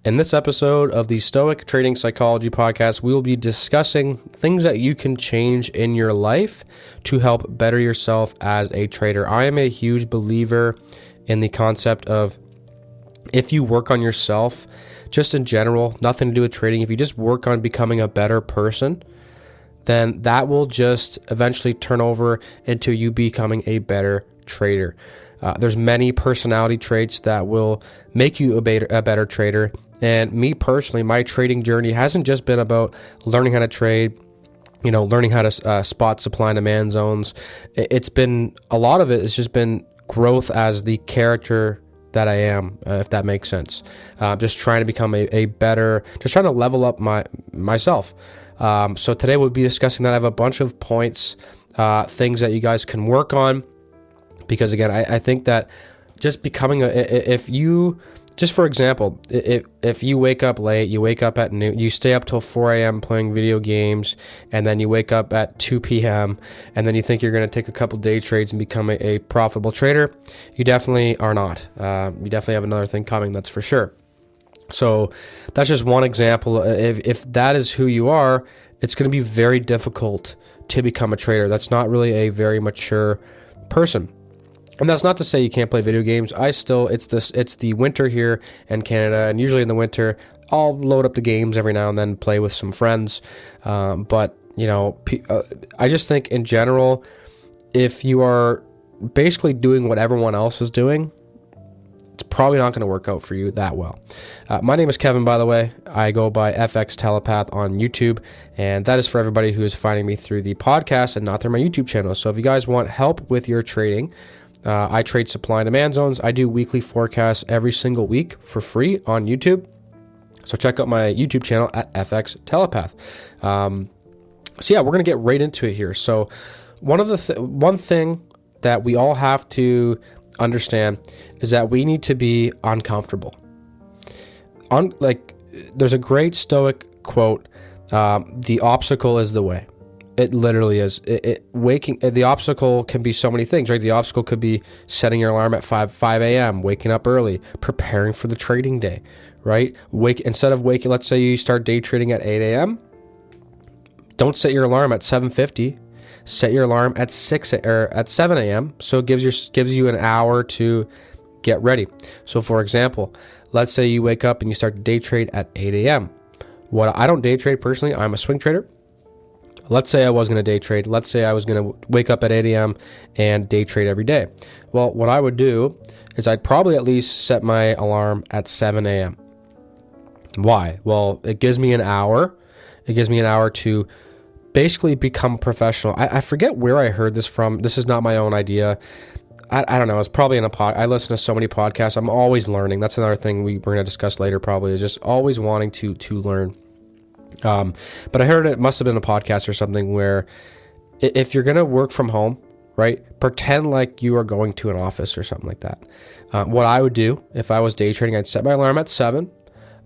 In this episode of the Stoic Trading Psychology Podcast, we will be discussing things that you can change in your life to help better yourself as a trader. I am a huge believer in the concept of if you work on yourself, just in general, nothing to do with trading, if you just work on becoming a better person, then that will just eventually turn over into you becoming a better trader. There's many personality traits that will make you a better trader. And me personally, my trading journey hasn't just been about learning how to trade, learning how to spot supply and demand zones. It's been, a lot of it has just been growth as the character that I am, if that makes sense. Just trying to become a better, just trying to level up myself. So today we'll be discussing that. I have a bunch of points, things that you guys can work on. Because again, I think that just becoming just for example, if you wake up late, you wake up at noon, you stay up till 4 a.m. playing video games, and then you wake up at 2 p.m., and then you think you're going to take a couple day trades and become a profitable trader, you definitely are not. You definitely have another thing coming, that's for sure. So that's just one example. If that is who you are, it's going to be very difficult to become a trader. That's not really a very mature person. And that's not to say you can't play video games. It's the winter here in Canada, and usually in the winter, I'll load up the games every now and then, play with some friends. But I just think in general, if you are basically doing what everyone else is doing, it's probably not going to work out for you that well. My name is Kevin, by the way. I go by FX Telepath on YouTube, and that is for everybody who is finding me through the podcast and not through my YouTube channel. So if you guys want help with your trading, I trade supply and demand zones. I do weekly forecasts every single week for free on YouTube. So check out my YouTube channel at FX Telepath. We're going to get right into it here. So one thing that we all have to understand is that we need to be uncomfortable. There's a great Stoic quote, the obstacle is the way. It literally is. The obstacle can be so many things, right? The obstacle could be setting your alarm at 5 a.m., waking up early, preparing for the trading day, right? Let's say you start day trading at 8 a.m. Don't set your alarm at 7:50. Set your alarm at 7 a.m. So it gives you an hour to get ready. So for example, let's say you wake up and you start to day trade at 8 a.m. I don't day trade personally. I'm a swing trader. Let's say I was going to day trade. Let's say I was going to wake up at 8 a.m. and day trade every day. Well, what I would do is I'd probably at least set my alarm at 7 a.m. Why? Well, it gives me an hour. It gives me an hour to basically become professional. I forget where I heard this from. This is not my own idea. I don't know. It's probably in a pod. I listen to so many podcasts. I'm always learning. That's another thing we're going to discuss later probably, is just always wanting to learn. But I heard it must have been a podcast or something where if you're going to work from home, right, pretend like you are going to an office or something like that. What I would do if I was day trading, I'd set my alarm at 7.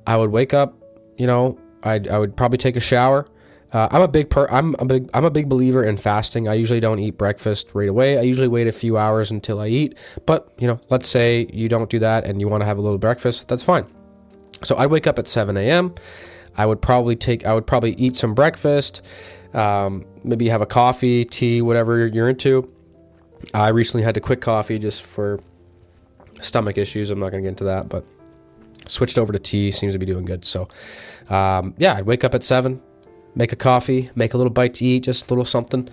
I would wake up, I would probably take a shower. I'm a big believer in fasting. I usually don't eat breakfast right away. I usually wait a few hours until I eat. But, let's say you don't do that and you want to have a little breakfast, that's fine. So I'd wake up at 7 a.m. I would probably eat some breakfast, maybe have a coffee, tea, whatever you're into. I recently had to quit coffee just for stomach issues. I'm not going to get into that, but switched over to tea. Seems to be doing good. So, I'd wake up at 7, make a coffee, make a little bite to eat, just a little something.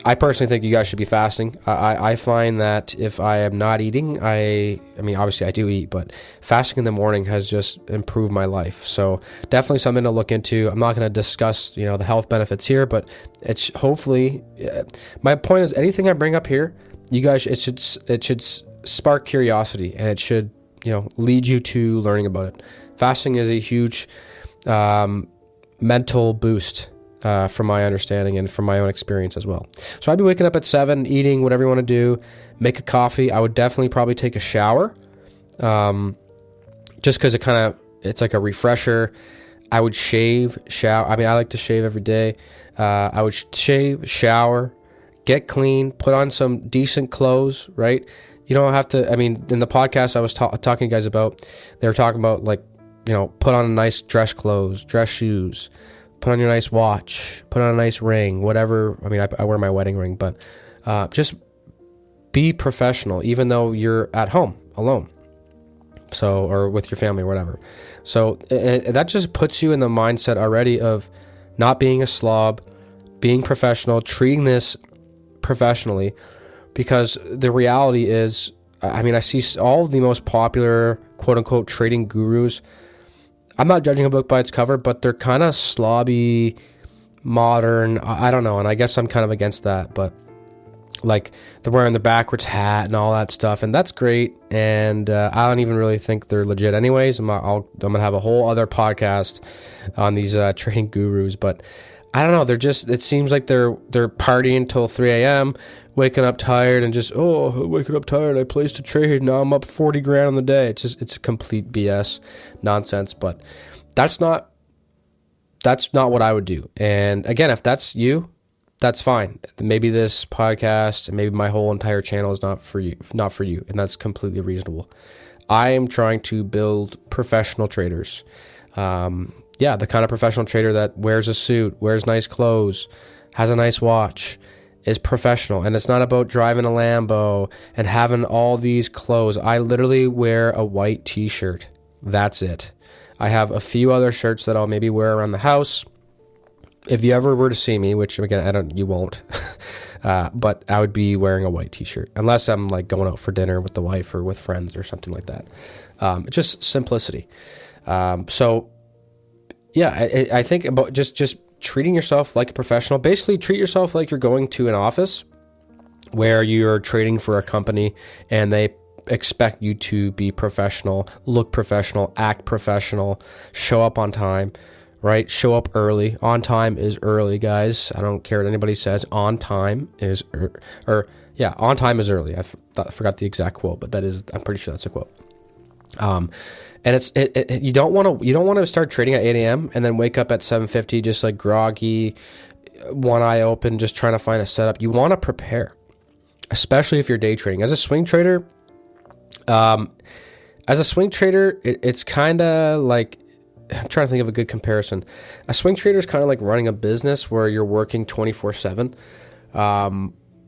I personally think you guys should be fasting. I find that if I am not eating, I mean, obviously I do eat, but fasting in the morning has just improved my life. So definitely something to look into. I'm not going to discuss, the health benefits here, but it's hopefully, my point is anything I bring up here, you guys, it should spark curiosity, and it should, lead you to learning about it. Fasting is a huge mental boost. From my understanding and from my own experience as well. So I'd be waking up at 7, eating whatever you want to do, make a coffee. I would definitely probably take a shower, just because it's like a refresher. I would shower. I like to shave every day. I would shave, shower, get clean, put on some decent clothes, right? You don't have to, in the podcast I was talking to you guys about, they were talking about like put on a nice dress shoes, put on your nice watch, put on a nice ring, whatever. I mean, I wear my wedding ring, but just be professional, even though you're at home alone. So, or with your family or whatever. So that just puts you in the mindset already of not being a slob, being professional, treating this professionally, because the reality is, I mean, I see all of the most popular quote unquote trading gurus. I'm not judging a book by its cover, but they're kind of slobby, modern. I don't know. And I guess I'm kind of against that, but like they're wearing the backwards hat and all that stuff, and that's great. And I don't even really think they're legit anyways. I'm gonna have a whole other podcast on these trading gurus, but I don't know. It seems like they're partying till 3 a.m., waking up tired and just, waking up tired. I placed a trade. Now I'm up 40 grand on the day. It's complete BS nonsense, but that's not what I would do. And again, if that's you, that's fine. Maybe this podcast and maybe my whole entire channel is not for you. And that's completely reasonable. I am trying to build professional traders. The kind of professional trader that wears a suit, wears nice clothes, has a nice watch, is professional. And it's not about driving a Lambo and having all these clothes. I literally wear a white t-shirt. That's it. I have a few other shirts that I'll maybe wear around the house. If you ever were to see me, which again, you won't, but I would be wearing a white t-shirt unless I'm like going out for dinner with the wife or with friends or something like that. Just simplicity. I think about just treating yourself like a professional. Basically, treat yourself like you're going to an office where you're trading for a company and they expect you to be professional, look professional, act professional, show up on time, right? Show up early. On time is early, guys. I don't care what anybody says. On time is, on time is early. I forgot the exact quote, but I'm pretty sure that's a quote. And you don't want to start trading at 8 a.m. and then wake up at 7:50 just like groggy, one eye open, just trying to find a setup. You want to prepare, especially if you're day trading. As a swing trader, it's kind of like, I'm trying to think of a good comparison. A swing trader is kind of like running a business where you're working 24/7.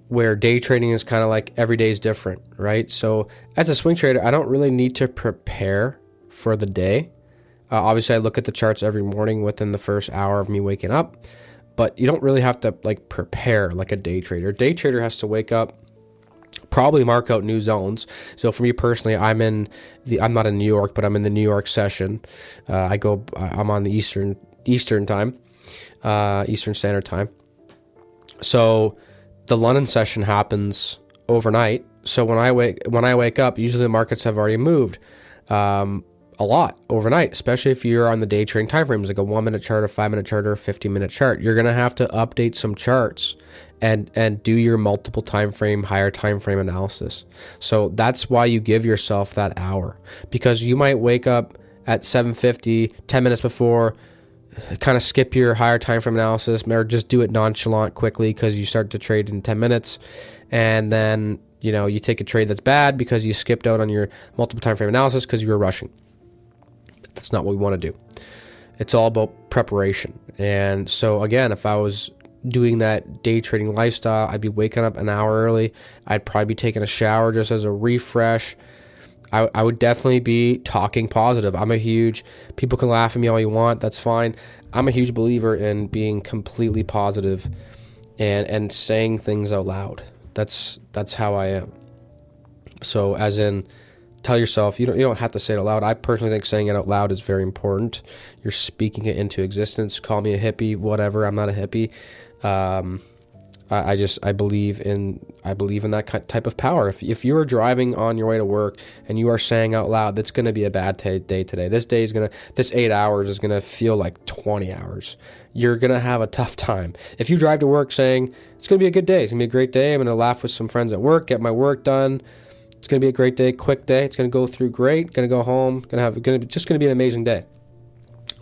Where day trading is kind of like every day is different, right? So as a swing trader, I don't really need to prepare for the day. Obviously, I look at the charts every morning within the first hour of me waking up, but you don't really have to like prepare like a day trader. Day trader has to wake up, probably mark out new zones. So for me personally, I'm not in New York, but I'm in the New York session. I'm on the Eastern time, Eastern Standard Time. So the London session happens overnight. So when I wake up, usually the markets have already moved a lot overnight, especially if you're on the day trading time frames, like a 1 minute chart, a 5 minute chart, or a 15-minute chart. You're going to have to update some charts and do your multiple time frame, higher time frame analysis. So that's why you give yourself that hour, because you might wake up at 7:50, 10 minutes before, kind of skip your higher time frame analysis, or just do it nonchalant quickly because you start to trade in 10 minutes. And then, you take a trade that's bad because you skipped out on your multiple time frame analysis because you were rushing. That's not what we want to do. It's all about preparation. And so again, if I was doing that day trading lifestyle, I'd be waking up an hour early. I'd probably be taking a shower just as a refresh. I would definitely be talking positive. People can laugh at me all you want. That's fine. I'm a huge believer in being completely positive and saying things out loud. That's how I am. So as in, tell yourself, you don't have to say it out loud. I personally think saying it out loud is very important. You're speaking it into existence. Call me a hippie, whatever. I'm not a hippie. I believe in that type of power. If you are driving on your way to work and you are saying out loud, that's going to be a bad day today. This 8 hours is going to feel like 20 hours. You're going to have a tough time. If you drive to work saying it's going to be a good day, it's going to be a great day, I'm going to laugh with some friends at work, get my work done, it's going to be a great day, quick day, it's going to go through great, going to go home, just going to be an amazing day.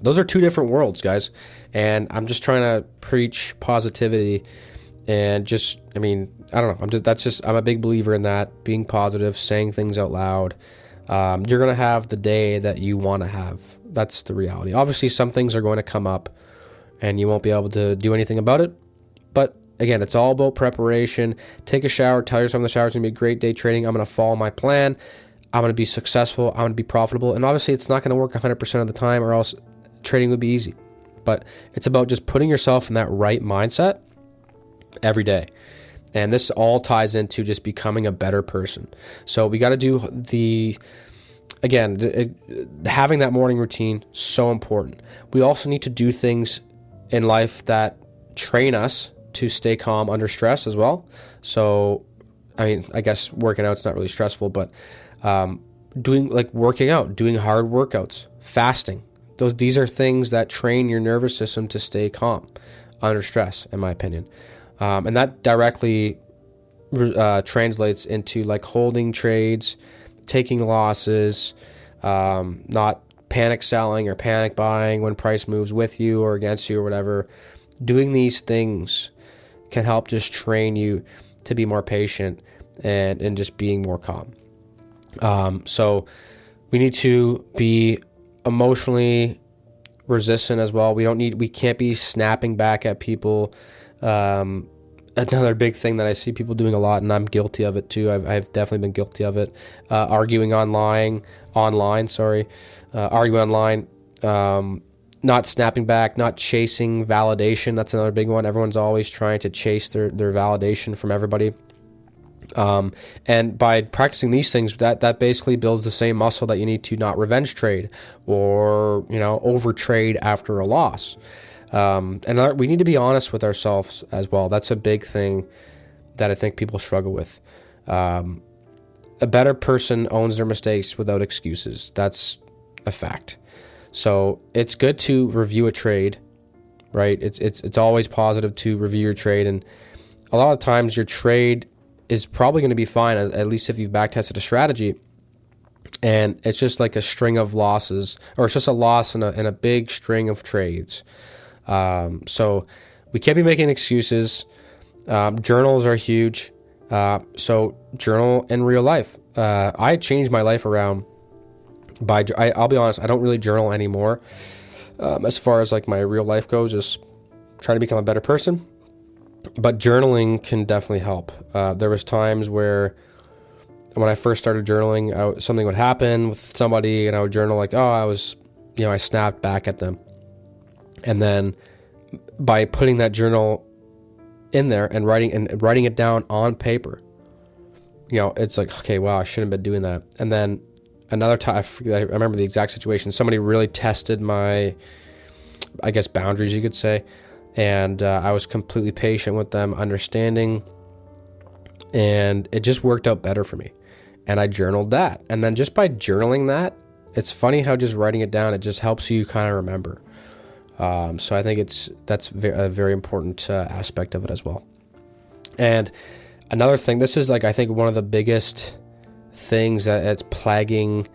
Those are two different worlds, guys. And I'm just trying to preach positivity. And I don't know. I'm a big believer in that, being positive, saying things out loud. You're going to have the day that you want to have. That's the reality. Obviously, some things are going to come up and you won't be able to do anything about it. But again, it's all about preparation. Take a shower, tell yourself the shower is going to be a great day trading. I'm going to follow my plan. I'm going to be successful. I'm going to be profitable. And obviously, it's not going to work 100% of the time, or else trading would be easy. But it's about just putting yourself in that right mindset every day. And this all ties into just becoming a better person. So we got to do having that morning routine, so important. We also need to do things in life that train us to stay calm under stress as well. So, I guess working out's not really stressful, but working out, doing hard workouts, fasting. These are things that train your nervous system to stay calm under stress, in my opinion. And that directly translates into like holding trades, taking losses, not panic selling or panic buying when price moves with you or against you or whatever. Doing these things can help just train you to be more patient and just being more calm. So we need to be emotionally resistant as well. We can't be snapping back at people. Another big thing that I see people doing a lot, and I'm guilty of it too. I've definitely been guilty of it. Arguing online, not snapping back, not chasing validation. That's another big one. Everyone's always trying to chase their validation from everybody. And by practicing these things, that basically builds the same muscle that you need to not revenge trade or, over trade after a loss. And we need to be honest with ourselves as well. That's a big thing that I think people struggle with. A better person owns their mistakes without excuses. That's a fact. So it's good to review a trade, right? It's always positive to review your trade. And a lot of times your trade is probably going to be fine, at least if you've backtested a strategy. And it's just like a string of losses, or it's just a loss in a big string of trades. So we can't be making excuses. Journals are huge. So journal in real life. I changed my life around I'll be honest, I don't really journal anymore. As far as like my real life goes, just try to become a better person. But journaling can definitely help. There was times where when I first started journaling, something would happen with somebody and I would journal like, I snapped back at them. And then by putting that journal in there and writing it down on paper, it's like, okay, wow, I shouldn't have been doing that. And then another time, I remember the exact situation. Somebody really tested my, I guess, boundaries, you could say. And I was completely patient with them, understanding. And it just worked out better for me. And I journaled that. And then just by journaling that, it's funny how just writing it down, it just helps you kind of remember. So I think that's a very important aspect of it as well. And another thing, this is like, I think one of the biggest things that's plaguing,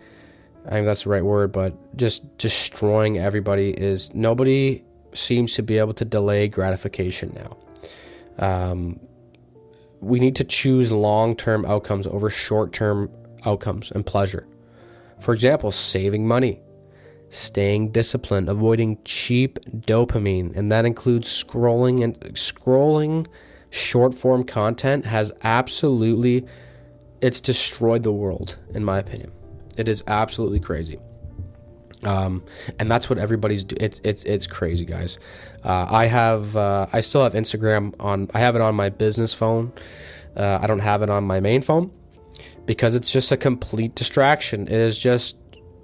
I think that's the right word, but just destroying everybody is nobody seems to be able to delay gratification now. We need to choose long-term outcomes over short-term outcomes and pleasure. For example, saving money, staying disciplined, avoiding cheap dopamine, and that includes scrolling short-form content it's destroyed the world, in my opinion. It is absolutely crazy. And that's what everybody's doing. It's crazy, guys. I still have Instagram I have it on my business phone. I don't have it on my main phone because it's just a complete distraction. It is just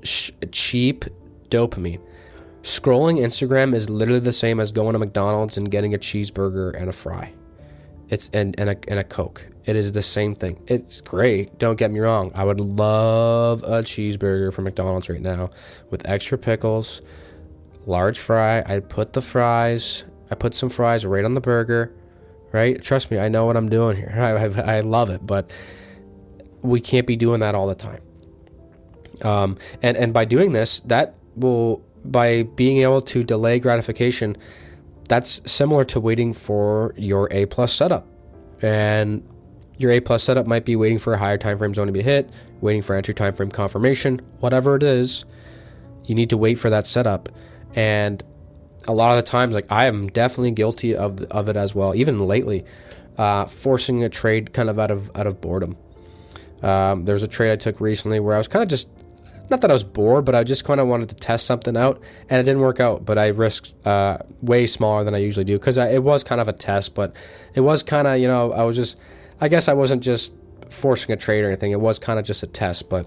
cheap dopamine. Scrolling Instagram is literally the same as going to McDonald's and getting a cheeseburger and a fry. And a Coke. It is the same thing. It's great. Don't get me wrong. I would love a cheeseburger from McDonald's right now with extra pickles, large fry. I put some fries right on the burger, right? Trust me, I know what I'm doing here. I love it, but we can't be doing that all the time. And by doing this, by being able to delay gratification, that's similar to waiting for your A+ setup. And your A+ setup might be waiting for a higher time frame zone to be hit, waiting for entry time frame confirmation, whatever it is. You need to wait for that setup. And a lot of the times, like, I am definitely guilty of it as well, even lately, forcing a trade kind of out of boredom. There was a trade I took recently where I was kind of just, not that I was bored, but I just kind of wanted to test something out, and it didn't work out, but I risked way smaller than I usually do, because it was kind of a test, but it was kind of, I guess I wasn't just forcing a trade or anything. It was kind of just a test, but,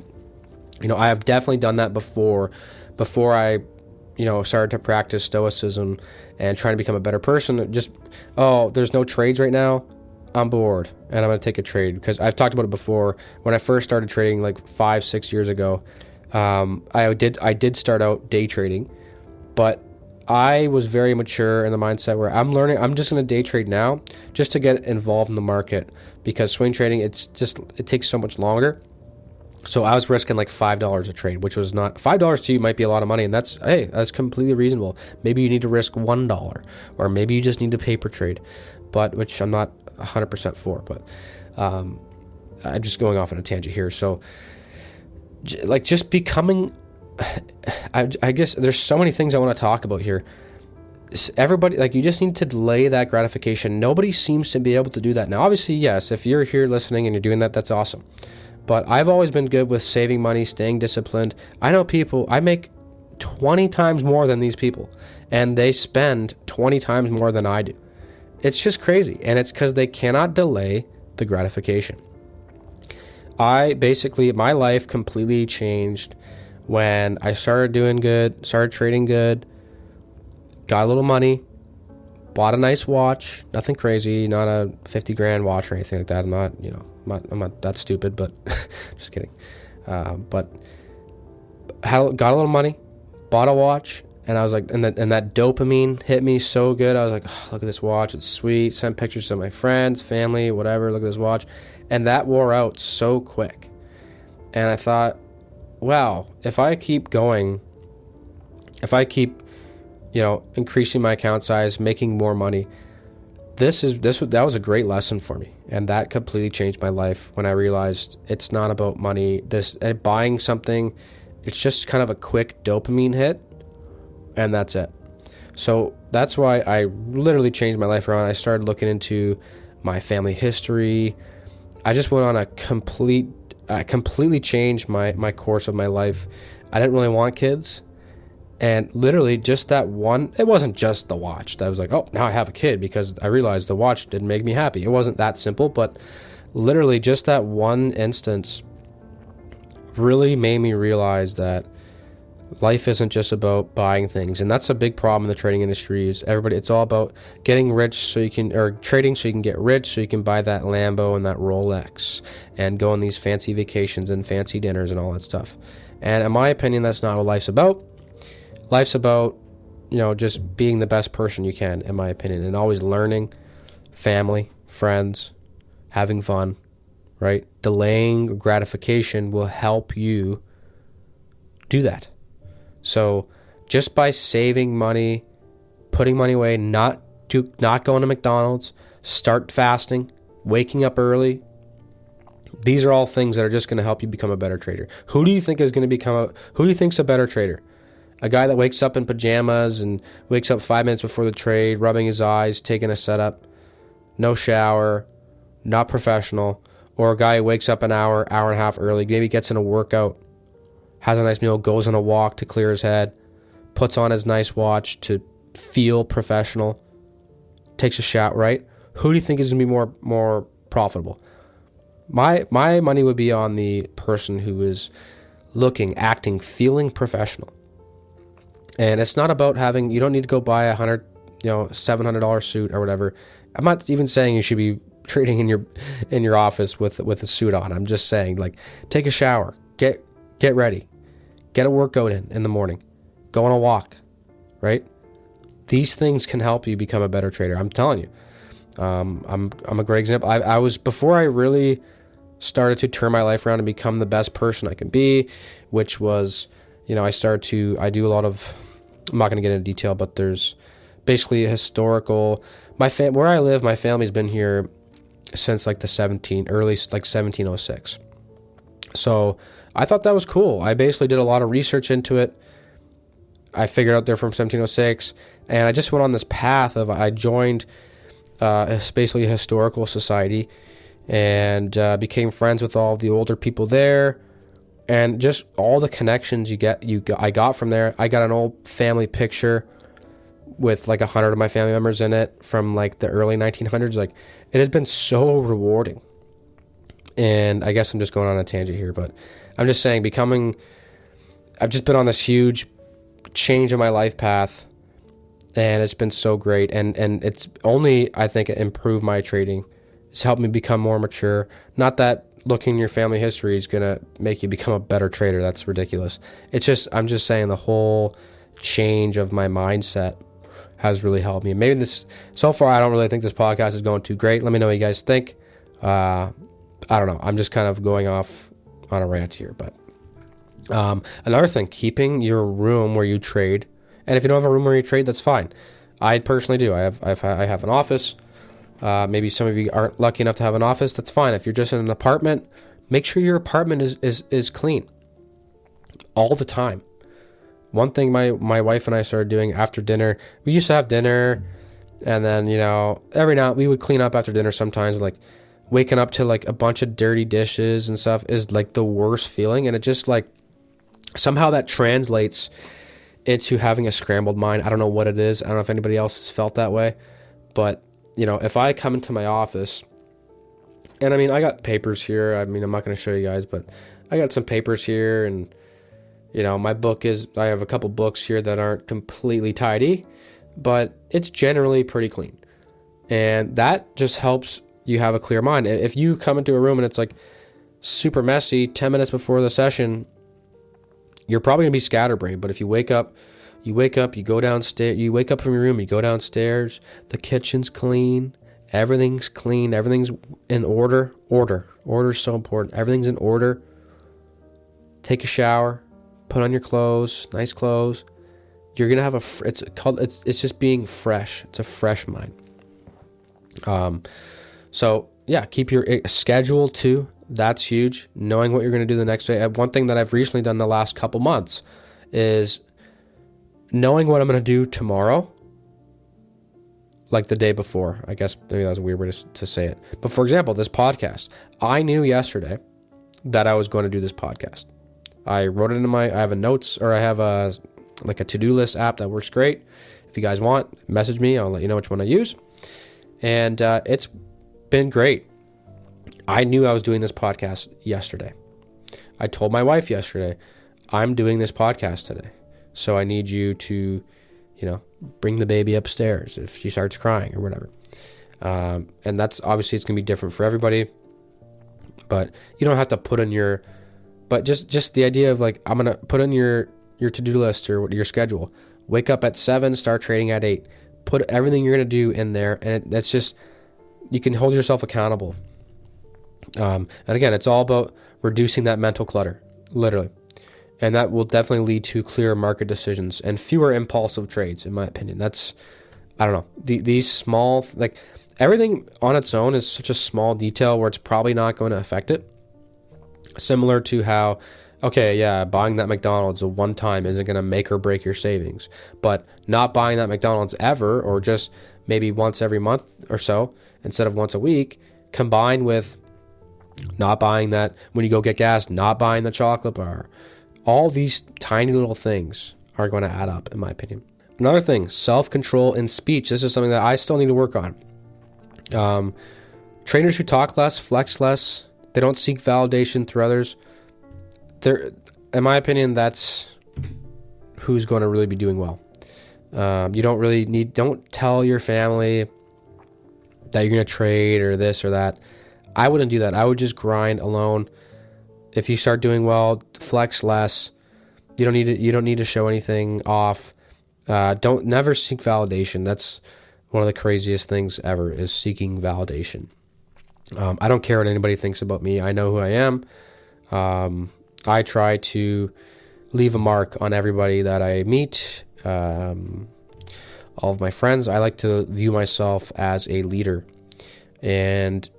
I have definitely done that before I, started to practice stoicism and trying to become a better person. Just, there's no trades right now, I'm bored and I'm going to take a trade, because I've talked about it before. When I first started trading like 5-6 years ago, I did start out day trading, but I was very mature in the mindset where I'm just going to day trade now just to get involved in the market, because swing trading, it takes so much longer. So I was risking like $5 a trade, which was not, $5 to you might be a lot of money, and that's completely reasonable. Maybe you need to risk $1, or maybe you just need to paper trade, but which I'm not 100% for, but I'm just going off on a tangent here. So like, just becoming, I guess there's so many things I want to talk about here. Everybody, like, you just need to delay that gratification. Nobody seems to be able to do that now. Obviously, yes, if you're here listening and you're doing that, that's awesome. But I've always been good with saving money, staying disciplined. I know people, I make 20 times more than these people, and they spend 20 times more than I do. It's just crazy, and it's because they cannot delay the gratification. My life completely changed when I started doing good, started trading good, got a little money, bought a nice watch, nothing crazy, not a 50 grand watch or anything like that. I'm not that stupid, but just kidding. But got a little money, bought a watch, and I was like, and that dopamine hit me so good. I was like, oh, look at this watch, it's sweet. Sent pictures to my friends, family, whatever. Look at this watch, and that wore out so quick. And I thought, wow, if I keep going, increasing my account size, making more money, that was a great lesson for me, and that completely changed my life when I realized it's not about money. Buying something, it's just kind of a quick dopamine hit, and that's it. So that's why I literally changed my life around. I started looking into my family history. I just went on I completely changed my course of my life. I didn't really want kids. And literally just that one, it wasn't just the watch that was like, oh, now I have a kid because I realized the watch didn't make me happy. It wasn't that simple, but literally just that one instance really made me realize that life isn't just about buying things. And that's a big problem in the trading industry is it's all about getting rich or trading so you can get rich so you can buy that Lambo and that Rolex and go on these fancy vacations and fancy dinners and all that stuff. And in my opinion, that's not what life's about. Life's about, just being the best person you can, in my opinion, and always learning, family, friends, having fun, right? Delaying gratification will help you do that. So just by saving money, putting money away, not going to McDonald's, start fasting, waking up early, these are all things that are just going to help you become a better trader. Who do you think is going to who do you think's a better trader? A guy that wakes up in pajamas and wakes up 5 minutes before the trade, rubbing his eyes, taking a setup, no shower, not professional, or a guy who wakes up an hour and a half early, maybe gets in a workout, has a nice meal, goes on a walk to clear his head, puts on his nice watch to feel professional, takes a shower, right? Who do you think is going to be more profitable? My money would be on the person who is looking, acting, feeling professional. And it's not about you don't need to go buy a $700 suit or whatever. I'm not even saying you should be trading in your office with a suit on. I'm just saying, like, take a shower, get ready, get a workout in the morning, go on a walk, right? These things can help you become a better trader. I'm telling you. I'm a great example. I was, before I really started to turn my life around and become the best person I can be, which was, I do a lot of, I'm not going to get into detail, but there's basically a historical, where I live, my family's been here since like early 1706. So I thought that was cool. I basically did a lot of research into it, I figured out they're from 1706, and I just went on this path of I joined basically a historical society, and became friends with all the older people there, and just all the connections I got from there. I got an old family picture with like 100 of my family members in it from like the early 1900s. Like, it has been so rewarding. And I guess I'm just going on a tangent here, but I'm just saying I've just been on this huge change in my life path, and it's been so great. And it's only, I think, improved my trading. It's helped me become more mature. Not that looking at your family history is going to make you become a better trader. That's ridiculous. I'm just saying the whole change of my mindset has really helped me. Maybe so far, I don't really think this podcast is going too great. Let me know what you guys think. I don't know. I'm just kind of going off on a rant here, but another thing, keeping your room where you trade. And if you don't have a room where you trade, that's fine. I personally do. I have an office. Maybe some of you aren't lucky enough to have an office. That's fine. If you're just in an apartment, make sure your apartment is clean all the time. One thing my wife and I started doing after dinner, we used to have dinner, and then, every night we would clean up after dinner sometimes. Like, waking up to like a bunch of dirty dishes and stuff is like the worst feeling. And it just like, somehow that translates into having a scrambled mind. I don't know what it is. I don't know if anybody else has felt that way, but if I come into my office, and I got papers here. I'm not going to show you guys, but I got some papers here, and I have a couple books here that aren't completely tidy, but it's generally pretty clean. And that just helps you have a clear mind. If you come into a room and it's like super messy 10 minutes before the session, you're probably going to be scatterbrained. But if you wake up, you go downstairs, you wake up from your room, you go downstairs, the kitchen's clean, everything's clean, everything's in order. Order's so important. Everything's in order. Take a shower, put on your clothes, nice clothes. You're going to have it's just being fresh. It's a fresh mind. So yeah, keep your schedule too. That's huge. Knowing what you're going to do the next day. One thing that I've recently done the last couple months is knowing what I'm going to do tomorrow, like the day before. I guess maybe that was a weird way to say it. But for example, this podcast, I knew yesterday that I was going to do this podcast. I wrote it in I have a to-do list app that works great. If you guys want, message me. I'll let you know which one I use. And it's been great. I knew I was doing this podcast yesterday. I told my wife yesterday, I'm doing this podcast today. So I need you to, bring the baby upstairs if she starts crying or whatever. And that's obviously, it's going to be different for everybody. But you don't have to put in but just the idea of like, I'm going to put in your to-do list or your schedule. Wake up at 7, start trading at 8. Put everything you're going to do in there. And that's just, you can hold yourself accountable. And again, it's all about reducing that mental clutter, literally. And that will definitely lead to clearer market decisions and fewer impulsive trades, in my opinion. I don't know, these small, like everything on its own is such a small detail where it's probably not going to affect it. Similar to how, okay, yeah, buying that McDonald's a one time isn't going to make or break your savings, but not buying that McDonald's ever, or just maybe once every month or so instead of once a week, combined with not buying that when you go get gas, not buying the chocolate bar. All these tiny little things are going to add up, in my opinion. Another thing, self-control in speech. This is something that I still need to work on. Traders who talk less, flex less, they don't seek validation through others. In my opinion, that's who's going to really be doing well. You don't tell your family that you're going to trade or this or that. I wouldn't do that. I would just grind alone. If you start doing well, flex less. You don't need to show anything off. Never seek validation. That's one of the craziest things ever, is seeking validation. I don't care what anybody thinks about me. I know who I am. I try to leave a mark on everybody that I meet. All of my friends. I like to view myself as a leader. And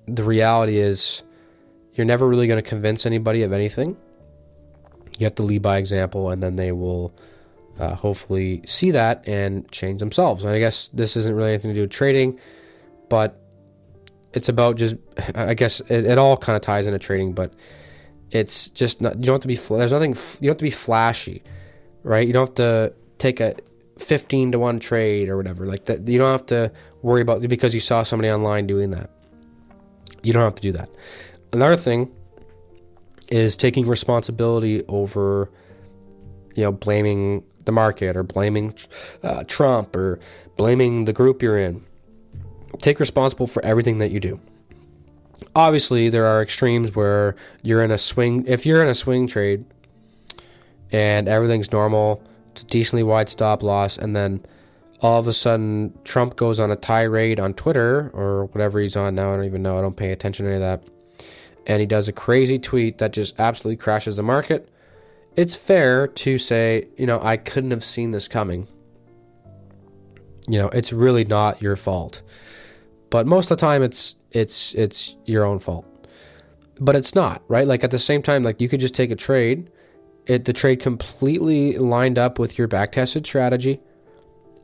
the reality is, you're never really going to convince anybody of anything. You have to lead by example, and then they will hopefully see that and change themselves. And I guess this isn't really anything to do with trading, but it's about just, I guess it all kind of ties into trading, but it's just not, you don't have to be, there's nothing, you don't have to be flashy, right? You don't have to take a 15-to-1 trade or whatever like that. You don't have to worry about because you saw somebody online doing that. You don't have to do that. Another thing is taking responsibility over, blaming the market or blaming Trump or blaming the group you're in. Take responsible for everything that you do. Obviously, there are extremes where you're in a swing. If you're in a swing trade and everything's normal, it's a decently wide stop loss, and then all of a sudden Trump goes on a tirade on Twitter or whatever he's on now, I don't even know. I don't pay attention to any of that. And he does a crazy tweet that just absolutely crashes the market. It's fair to say, I couldn't have seen this coming. It's really not your fault. But most of the time it's your own fault. But it's not, right? Like at the same time, like you could just take a trade. The trade completely lined up with your back-tested strategy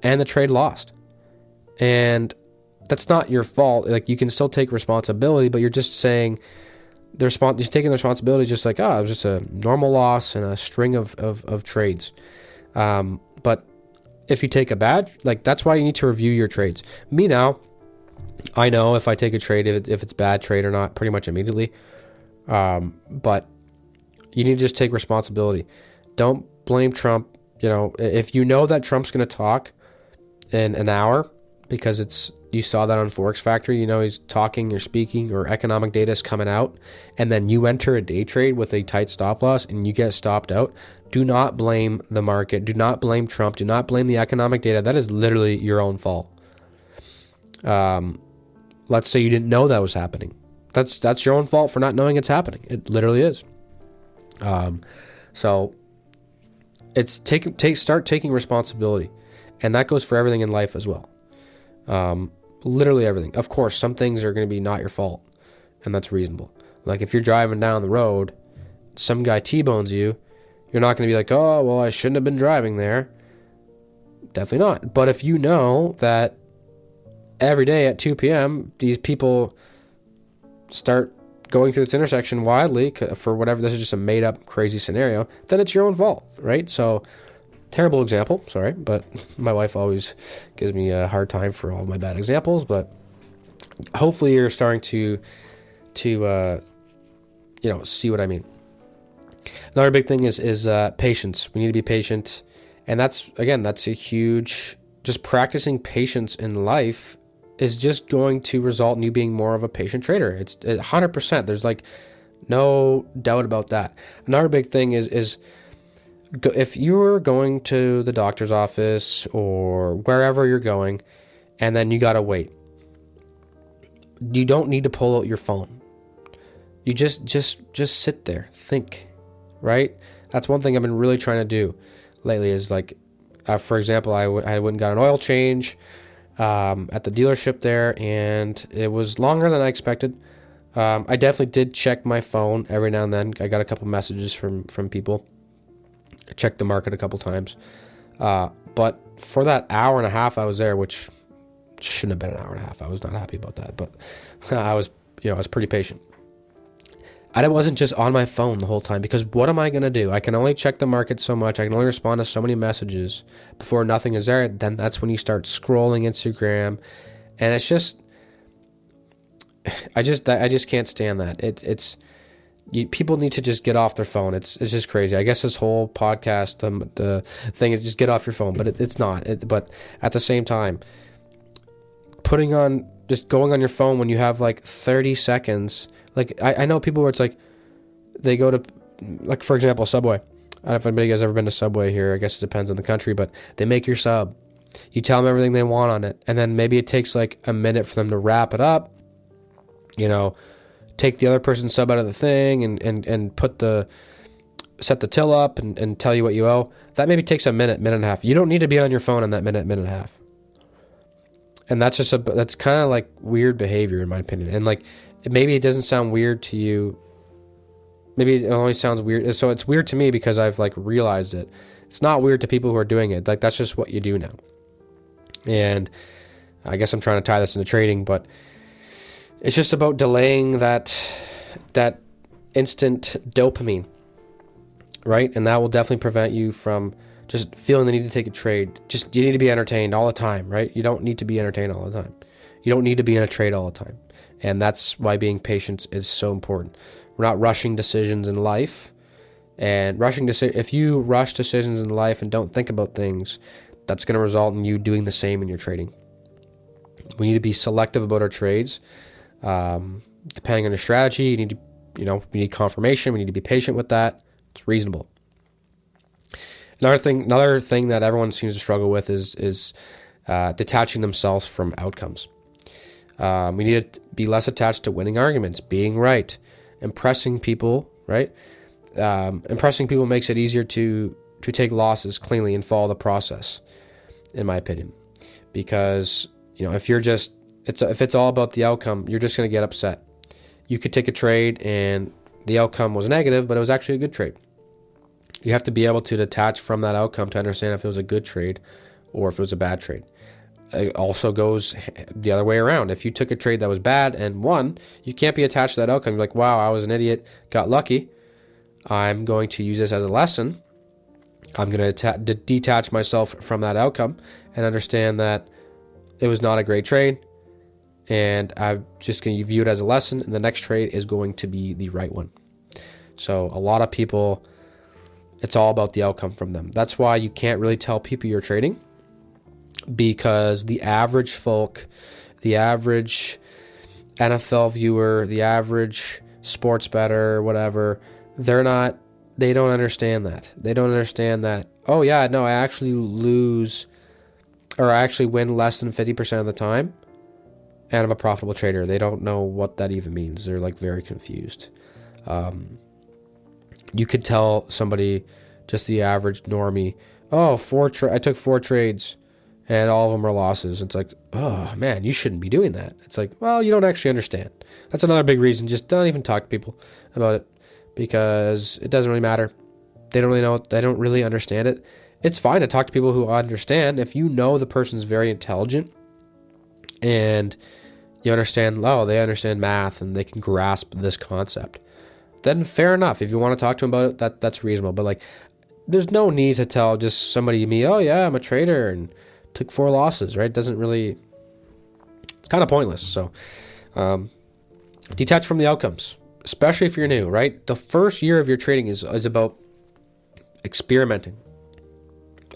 and the trade lost. And that's not your fault. Like you can still take responsibility, but you're just saying you're taking the responsibility just like, it was just a normal loss and a string of trades. But if you take a bad, like that's why you need to review your trades. Me now, I know if I take a trade, if it's bad trade or not, pretty much immediately. But you need to just take responsibility. Don't blame Trump. If you know that Trump's going to talk in an hour because you saw that on Forex Factory, he's talking or speaking or economic data is coming out, and then you enter a day trade with a tight stop loss and you get stopped out, do not blame the market. Do not blame Trump. Do not blame the economic data. That is literally your own fault. Let's say you didn't know that was happening. That's your own fault for not knowing it's happening. It literally is. So it's start taking responsibility, and that goes for everything in life as well. Literally everything. Of course, some things are going to be not your fault, and that's reasonable. Like if you're driving down the road, some guy T-bones you, you're not going to be like, oh, well, I shouldn't have been driving there. Definitely not. But if you know that every day at 2 p.m., these people start going through this intersection widely for whatever, this is just a made-up crazy scenario, then it's your own fault, right? So, terrible example, sorry, but my wife always gives me a hard time for all my bad examples, but hopefully you're starting to see what I mean. Another big thing is patience. We need to be patient, and that's a huge, just practicing patience in life is just going to result in you being more of a patient trader. It's 100%. There's like no doubt about that. Another big thing is if you're going to the doctor's office or wherever you're going, and then you gotta wait, you don't need to pull out your phone. You just sit there, think, right? That's one thing I've been really trying to do lately is like, for example, I went and got an oil change at the dealership there, and it was longer than I expected. I definitely did check my phone every now and then. I got a couple messages from people. I checked the market a couple times. But for that hour and a half I was there, which shouldn't have been an hour and a half. I was not happy about that, but I was pretty patient. I wasn't just on my phone the whole time, because what am I going to do? I can only check the market so much. I can only respond to so many messages before nothing is there. Then that's when you start scrolling Instagram. And it's just, I just can't stand that. People need to just get off their phone. It's just crazy. I guess this whole podcast, the thing is just get off your phone, but it's not. But at the same time, going on your phone when you have like 30 seconds. Like, I know people where it's like, they go to, like, for example, Subway. I don't know if anybody has ever been to Subway here. I guess it depends on the country, but they make your sub. You tell them everything they want on it, and then maybe it takes like a minute for them to wrap it up, take the other person's sub out of the thing and set the till up and tell you what you owe. That maybe takes a minute and a half. You don't need to be on your phone in that minute and a half. And that's that's kind of like weird behavior in my opinion. And like, maybe it doesn't sound weird to you. Maybe it only sounds weird. So it's weird to me because I've like realized it. It's not weird to people who are doing it. Like, that's just what you do now. And I guess I'm trying to tie this into trading, but it's just about delaying that instant dopamine, right? And that will definitely prevent you from just feeling the need to take a trade. Just, you need to be entertained all the time, right? You don't need to be entertained all the time. You don't need to be in a trade all the time. And that's why being patient is so important. We're not rushing decisions in life. And if you rush decisions in life and don't think about things, that's going to result in you doing the same in your trading. We need to be selective about our trades. Depending on your strategy, you need to, we need confirmation. We need to be patient with that. It's reasonable. Another thing that everyone seems to struggle with is detaching themselves from outcomes. We need to be less attached to winning arguments, being right, impressing people, right? Impressing people makes it easier to take losses cleanly and follow the process, in my opinion. Because, if it's all about the outcome, you're just going to get upset. You could take a trade and the outcome was negative, but it was actually a good trade. You have to be able to detach from that outcome to understand if it was a good trade or if it was a bad trade. It also goes the other way around. If you took a trade that was bad and won, you can't be attached to that outcome. You're like, wow, I was an idiot, got lucky. I'm going to use this as a lesson. I'm going to detach myself from that outcome and understand that it was not a great trade. And I'm just going to view it as a lesson. And the next trade is going to be the right one. So a lot of people, it's all about the outcome from them. That's why you can't really tell people you're trading, because the average folk, the average NFL viewer, the average sports bettor, whatever, they don't understand that. They don't understand that, oh yeah, no, I actually lose, or I actually win less than 50% of the time, and I'm a profitable trader. They don't know what that even means. They're like very confused. You could tell somebody, just the average normie, oh, I took 4 trades and all of them are losses. It's like, oh man, you shouldn't be doing that. It's like, well, you don't actually understand. That's another big reason. Just don't even talk to people about it, because it doesn't really matter. They don't really know. They don't really understand it. It's fine to talk to people who understand. If you know the person's very intelligent and you understand, they understand math and they can grasp this concept, then fair enough. If you want to talk to them about it, that's reasonable. But like, there's no need to tell just somebody, oh yeah, I'm a trader and took 4 losses, right? It's kind of pointless. So detach from the outcomes, especially if you're new, right? The first year of your trading is about experimenting,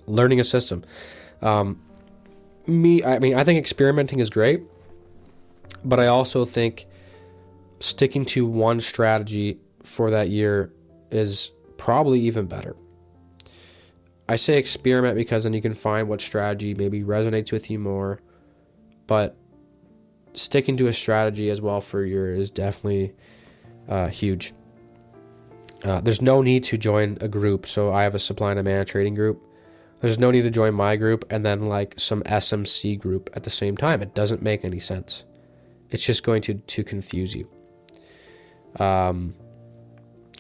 learning a system. I think experimenting is great, but I also think sticking to one strategy for that year is probably even better. I say experiment because then you can find what strategy maybe resonates with you more, but sticking to a strategy as well for a year is definitely huge. There's no need to join a group. So I have a supply and demand trading group. There's no need to join my group and then like some SMC group at the same time. It doesn't make any sense. It's just going to confuse you.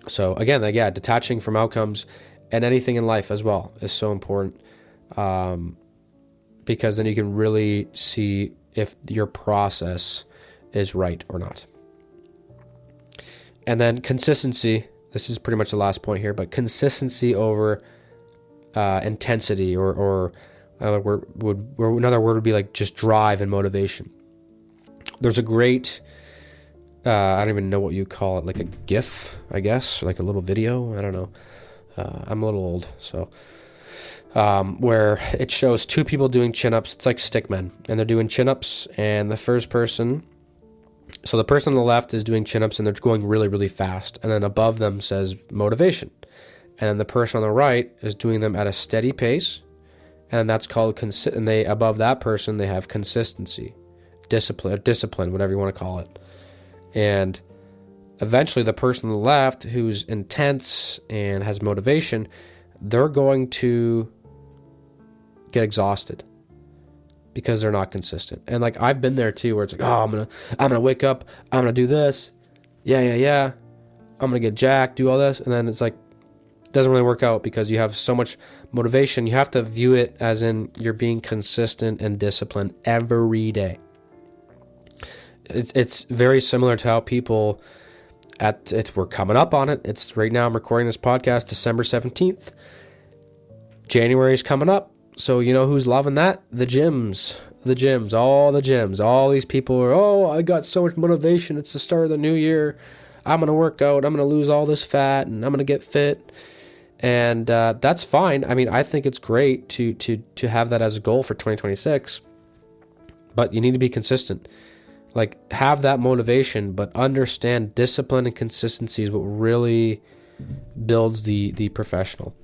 So again, detaching from outcomes and anything in life as well is so important, because then you can really see if your process is right or not. And then consistency. This is pretty much the last point here, but consistency over intensity, or another word would be like just drive and motivation. There's a great, I don't even know what you call it, like a GIF, I guess, like a little video. I don't know. I'm a little old, so where it shows 2 people doing chin-ups. It's like stickmen, and they're doing chin-ups, and the first person, so the person on the left is doing chin-ups, and they're going really, really fast, and then above them says motivation, and then the person on the right is doing them at a steady pace, and that's called and they above that person they have consistency, discipline, whatever you want to call it, and eventually the person on the left who's intense and has motivation, they're going to get exhausted because they're not consistent. And like, I've been there too, where it's like, oh, I'm gonna wake up, I'm gonna do this, yeah, I'm gonna get jacked, do all this, and then it's like it doesn't really work out because you have so much motivation. You have to view it as in you're being consistent and disciplined every day. It's very similar to how people we're coming up on it. It's right now I'm recording this podcast December 17th. January is coming up. So you know who's loving that? The gyms. All these people are, I got so much motivation. It's the start of the new year. I'm going to work out. I'm going to lose all this fat and I'm going to get fit. And that's fine. I mean, I think it's great to have that as a goal for 2026. But you need to be consistent. Like, have that motivation, but understand discipline and consistency is what really builds the professional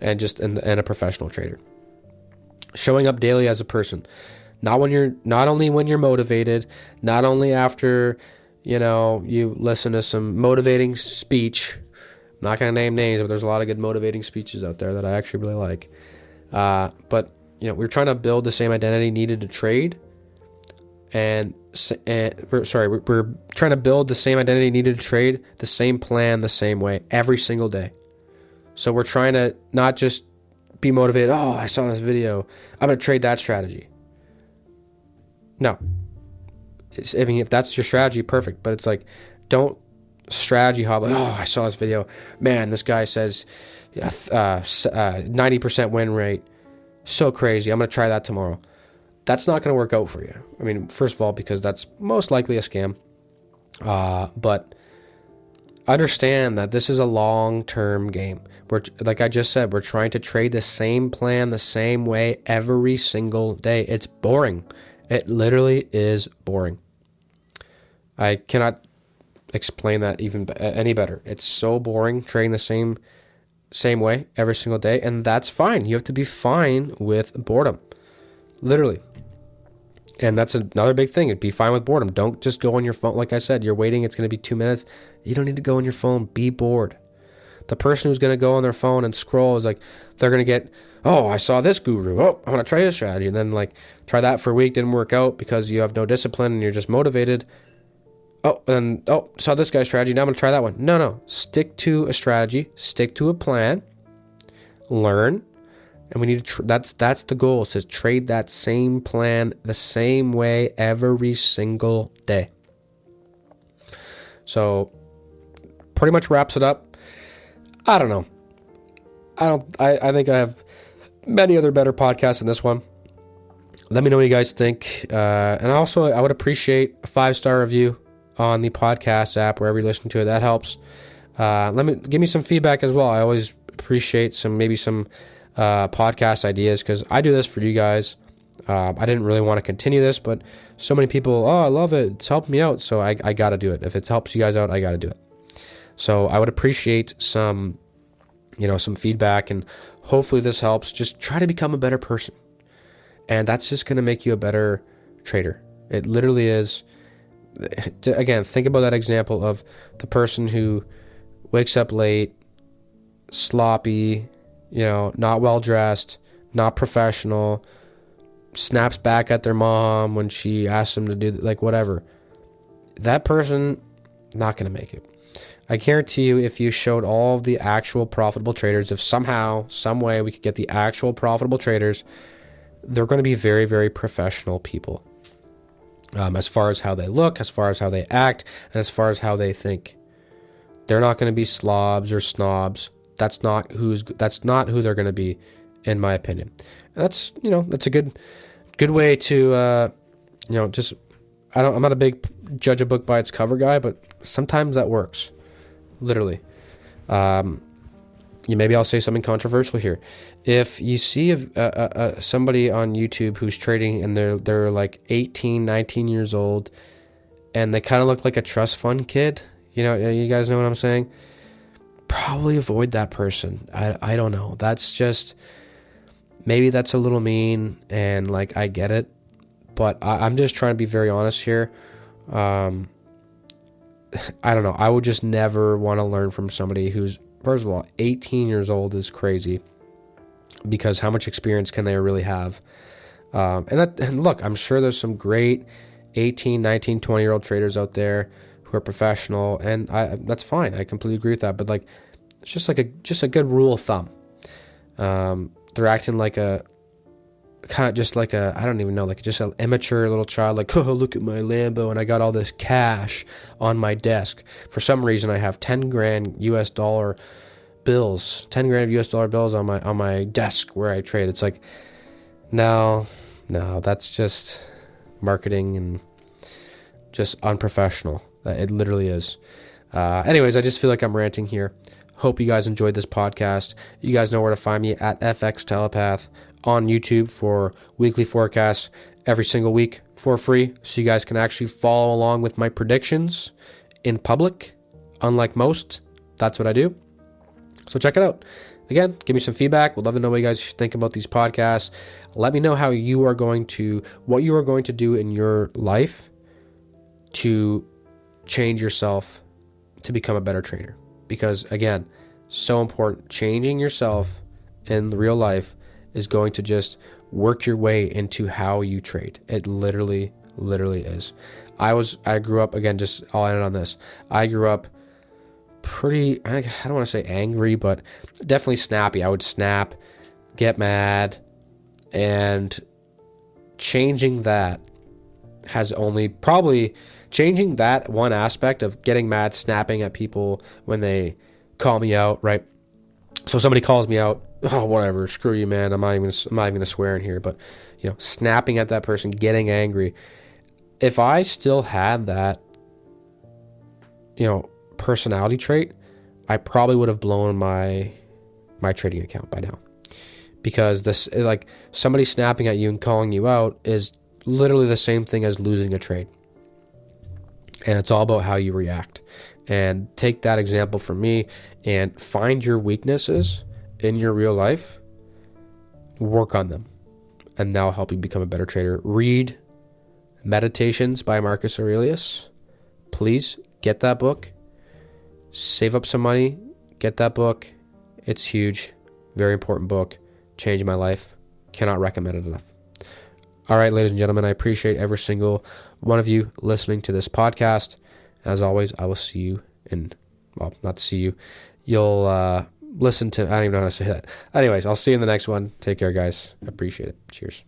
and a professional trader. Showing up daily as a person. Not only when you're motivated, not only after, you listen to some motivating speech. I'm not going to name names, but there's a lot of good motivating speeches out there that I actually really like. But we're trying to build the same identity needed to trade. We're trying to build the same identity needed to trade, the same plan, the same way, every single day. So we're trying to not just be motivated, I saw this video, I'm going to trade that strategy. No. If that's your strategy, perfect. But it's like, don't strategy hop, I saw this video. Man, this guy says 90% win rate. So crazy. I'm going to try that tomorrow. That's not going to work out for you. I mean, first of all, because that's most likely a scam. But understand that this is a long-term game. Like I just said, we're trying to trade the same plan the same way every single day. It's boring. It literally is boring. I cannot explain that even any better. It's so boring trading the same way every single day, and that's fine. You have to be fine with boredom. Literally. And that's another big thing. Be fine with boredom. Don't just go on your phone. Like I said, you're waiting. It's going to be 2 minutes. You don't need to go on your phone. Be bored. The person who's going to go on their phone and scroll is like, they're going to get, I saw this guru. I'm going to try his strategy. And then try that for a week. Didn't work out because you have no discipline and you're just motivated. Saw this guy's strategy. Now I'm going to try that one. No. Stick to a strategy. Stick to a plan. Learn. And we need to, that's the goal, is to trade that same plan the same way every single day. So pretty much wraps it up. I don't know. I think I have many other better podcasts than this one. Let me know what you guys think. And also, I would appreciate a 5-star review on the podcast app, wherever you listen to it. That helps. Give me some feedback as well. I always appreciate some podcast ideas, because I do this for you guys. I didn't really want to continue this, but so many people, I love it. It's helped me out. So I got to do it. If it helps you guys out, I got to do it. So I would appreciate some feedback, and hopefully this helps. Just try to become a better person. And that's just going to make you a better trader. It literally is. Again, think about that example of the person who wakes up late, sloppy, not well dressed, not professional, snaps back at their mom when she asks them to do whatever. That person, not going to make it. I guarantee you, if you showed all of the actual profitable traders, if somehow, some way we could get the actual profitable traders, they're going to be very, very professional people. As far as how they look, as far as how they act, and as far as how they think. They're not going to be slobs or snobs. That's not who they're going to be, in my opinion. And that's a good way to just, I'm not a big judge a book by its cover guy, but sometimes that works. Literally. Maybe I'll say something controversial here. If you see somebody on YouTube who's trading and they're like 18, 19 years old, and they kind of look like a trust fund kid, you guys know what I'm saying? Probably avoid that person. I don't know. That's just, maybe that's a little mean, and I get it, but I'm just trying to be very honest here. I don't know. I would just never want to learn from somebody who's, first of all, 18 years old is crazy, because how much experience can they really have? And look, I'm sure there's some great 18, 19, 20-year-old traders out there who are professional, and that's fine. I completely agree with that. But It's just a good rule of thumb. They're acting like a kind of just like I don't even know, like just an immature little child, like, oh, look at my Lambo and I got all this cash on my desk. For some reason, I have 10 grand US dollar bills, 10 grand of US dollar bills on my desk where I trade. It's like, no, that's just marketing and just unprofessional. It literally is. Anyways, I just feel like I'm ranting here. Hope you guys enjoyed this podcast. You guys know where to find me at FX Telepath on YouTube for weekly forecasts every single week for free, so you guys can actually follow along with my predictions in public. Unlike most, that's what I do. So check it out. Again, give me some feedback. We'd love to know what you guys think about these podcasts. Let me know what you are going to do in your life to change yourself to become a better trader. Because again, so important. Changing yourself in real life is going to just work your way into how you trade. It literally is. I grew up, again, just I'll end on this. I grew up pretty, I don't want to say angry, but definitely snappy. I would snap, get mad, and changing that changing that one aspect of getting mad, snapping at people when they call me out, right? So somebody calls me out, oh, whatever, screw you, man. I'm not even gonna swear in here, but snapping at that person, getting angry. If I still had that, personality trait, I probably would have blown my trading account by now. Because this, like, somebody snapping at you and calling you out is literally the same thing as losing a trade. And it's all about how you react. And take that example from me and find your weaknesses in your real life, work on them, and that'll help you become a better trader. Read Meditations by Marcus Aurelius. Please get that book. Save up some money, get that book. It's huge. Very important book. Changed my life. Cannot recommend it enough. All right, ladies and gentlemen, I appreciate every single one of you listening to this podcast. As always, I will see you not see you. You'll listen to, I don't even know how to say that. Anyways, I'll see you in the next one. Take care, guys. Appreciate it. Cheers.